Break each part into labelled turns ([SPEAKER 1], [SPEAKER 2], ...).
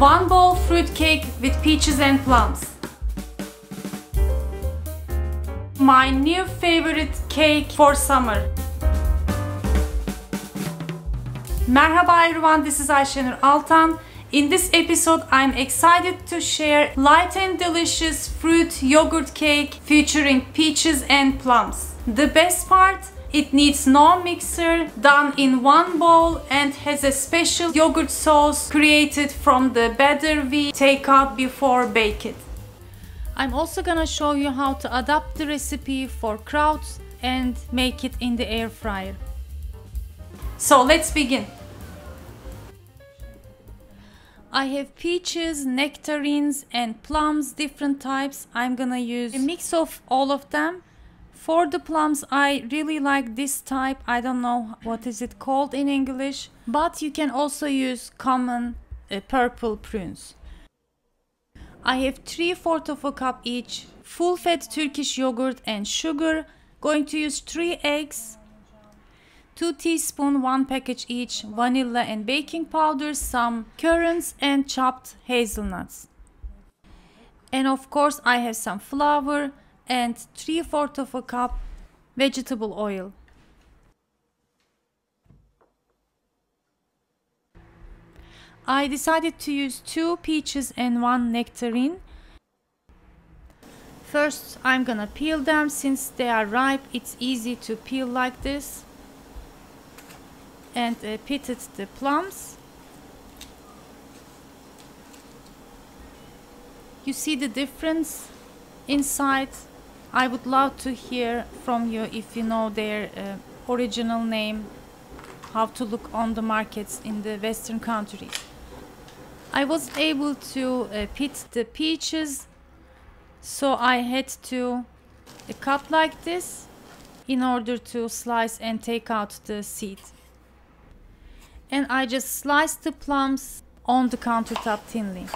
[SPEAKER 1] 1 bowl fruit cake with peaches and plums. My new favorite cake for summer. Merhaba everyone, this is Ayşenur Altan. In this episode, I'm excited to share light and delicious fruit yogurt cake featuring peaches and plums. The best part, it needs no mixer, done in one bowl, and has a special yogurt sauce created from the batter we take out before bake it. I'm also gonna show you how to adapt the recipe for crowds and make it in the air fryer. So let's begin. I have peaches, nectarins and plums, different types. I'm gonna use a mix of all of them. For the plums, I really like this type. I don't know what is it called in English, but you can also use common purple prunes. I have 3/4 of a cup each full fat Turkish yogurt and sugar. Going to use 3 eggs, 2 teaspoons, 1 package each, vanilla and baking powder, some currants and chopped hazelnuts. And of course I have some flour and 3/4 of a cup vegetable oil. I decided to use 2 peaches and 1 nectarine. First I'm gonna peel them. Since they are ripe, it's easy to peel like this. And pitted the plums. You see the difference inside. I would love to hear from you if you know their original name, how to look on the markets in the Western countries. I was able to pit the peaches, so I had to cut like this in order to slice and take out the seed. And I just sliced the plums on the countertop thinly.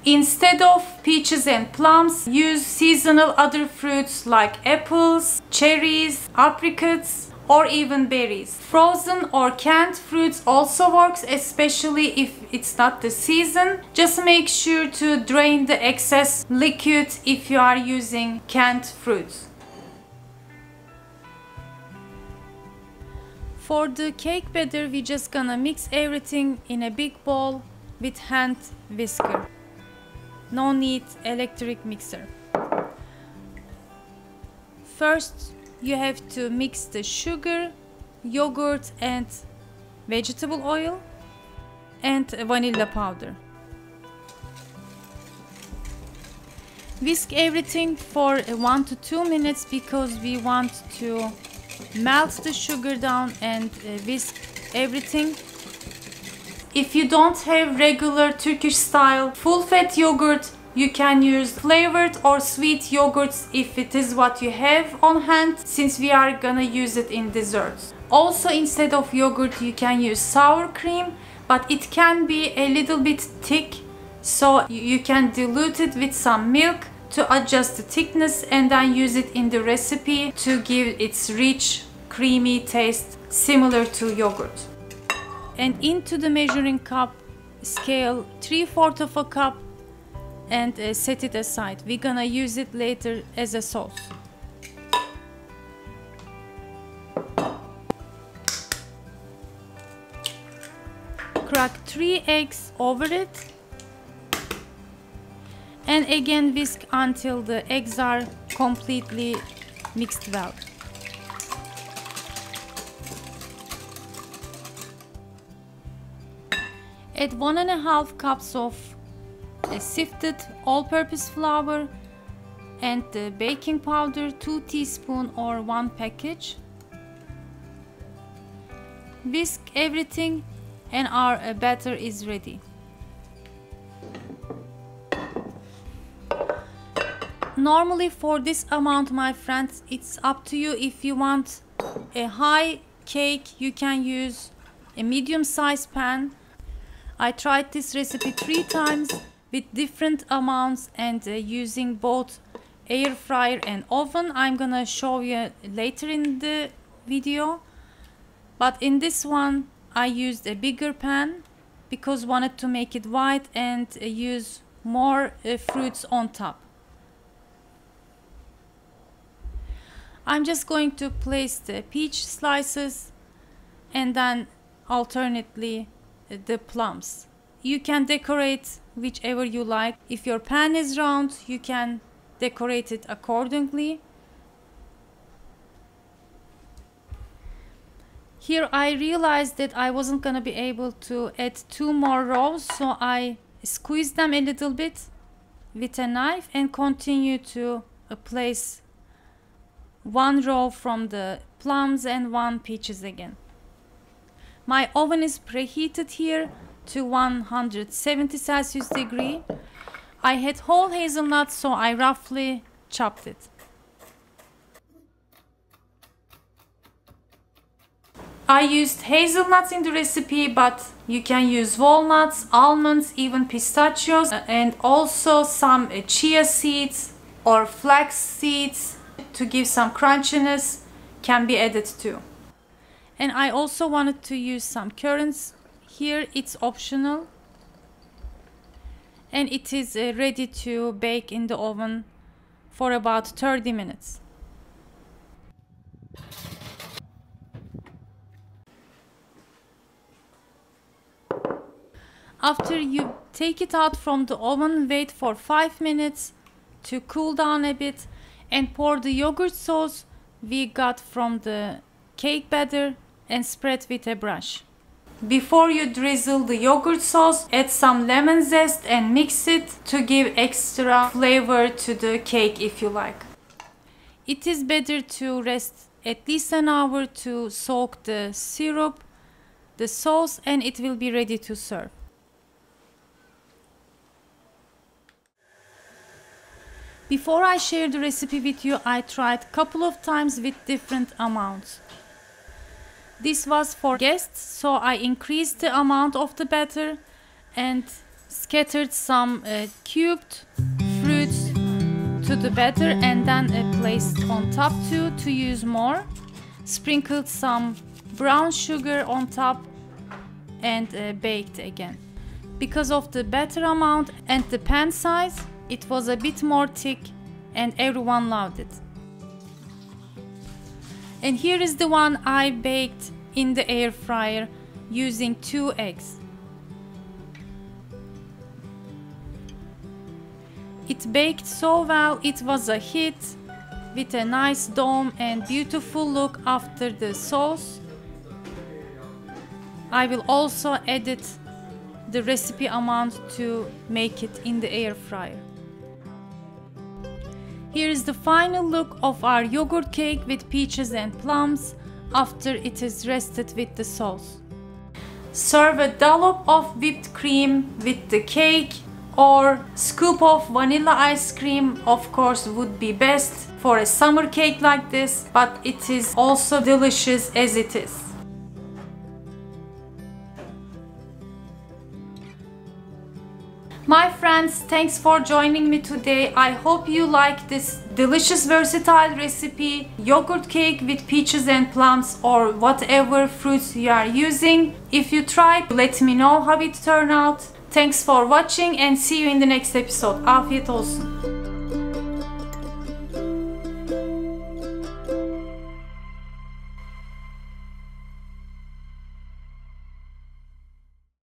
[SPEAKER 1] Instead of peaches and plums, use seasonal other fruits like apples, cherries, apricots, or even berries. Frozen or canned fruits also works, especially if it's not the season. Just make sure to drain the excess liquid if you are using canned fruits. For the cake batter, we just gonna mix everything in a big bowl with hand whisker. No need electric mixer. First, you have to mix the sugar, yogurt and vegetable oil and vanilla powder. Whisk everything for 1 to 2 minutes because we want to melt the sugar down and whisk everything. If you don't have regular Turkish style full fat yogurt, you can use flavored or sweet yogurts if it is what you have on hand, since we are gonna use it in desserts. Also, instead of yogurt you can use sour cream, but it can be a little bit thick, so you can dilute it with some milk to adjust the thickness and then use it in the recipe to give its rich, creamy taste similar to yogurt. And into the measuring cup, scale 3/4 of a cup and set it aside. We're gonna use it later as a sauce. Crack 3 eggs over it. And again whisk until the eggs are completely mixed well. Add 1.5 cups of sifted all-purpose flour and the baking powder, 2 teaspoons or 1 package. Whisk everything and our batter is ready. Normally for this amount, my friends, it's up to you. If you want a high cake, you can use a medium-sized pan. I tried this recipe 3 times with different amounts and using both air fryer and oven. I'm gonna show you later in the video. But in this one I used a bigger pan because wanted to make it white and use more fruits on top. I'm just going to place the peach slices and then alternately the plums. You can decorate whichever you like. If your pan is round, you can decorate it accordingly. Here I realized that I wasn't gonna be able to add 2 more rows, so I squeezed them a little bit with a knife and continue to place 1 row from the plums and 1 peaches again. My oven is preheated here to 170 Celsius degree. I had whole hazelnuts, so I roughly chopped it. I used hazelnuts in the recipe, but you can use walnuts, almonds, even pistachios, and also some chia seeds or flax seeds to give some crunchiness can be added too. And I also wanted to use some currants. Here it's optional, and it is ready to bake in the oven for about 30 minutes. After you take it out from the oven, wait for 5 minutes to cool down a bit and pour the yogurt sauce we got from the cake batter and spread with a brush. Before you drizzle the yogurt sauce, add some lemon zest and mix it to give extra flavor to the cake if you like. It is better to rest at least an hour to soak the syrup, the sauce, and it will be ready to serve. Before I share the recipe with you, I tried a couple of times with different amounts. This was for guests, so I increased the amount of the batter and scattered some cubed fruits to the batter and then placed on top too to use more. Sprinkled some brown sugar on top and baked again. Because of the batter amount and the pan size, it was a bit more thick and everyone loved it. And here is the one I baked in the air fryer using 2 eggs. It baked so well, it was a hit with a nice dome and beautiful look after the sauce. I will also edit the recipe amount to make it in the air fryer. Here is the final look of our yogurt cake with peaches and plums after it is rested with the sauce. Serve a dollop of whipped cream with the cake, or scoop of vanilla ice cream, of course, would be best for a summer cake like this, but it is also delicious as it is. My friends, thanks for joining me today. I hope you like this delicious versatile recipe, yogurt cake with peaches and plums or whatever fruits you are using. If you tried, let me know how it turned out. Thanks for watching and see you in the next episode. Afiyet olsun.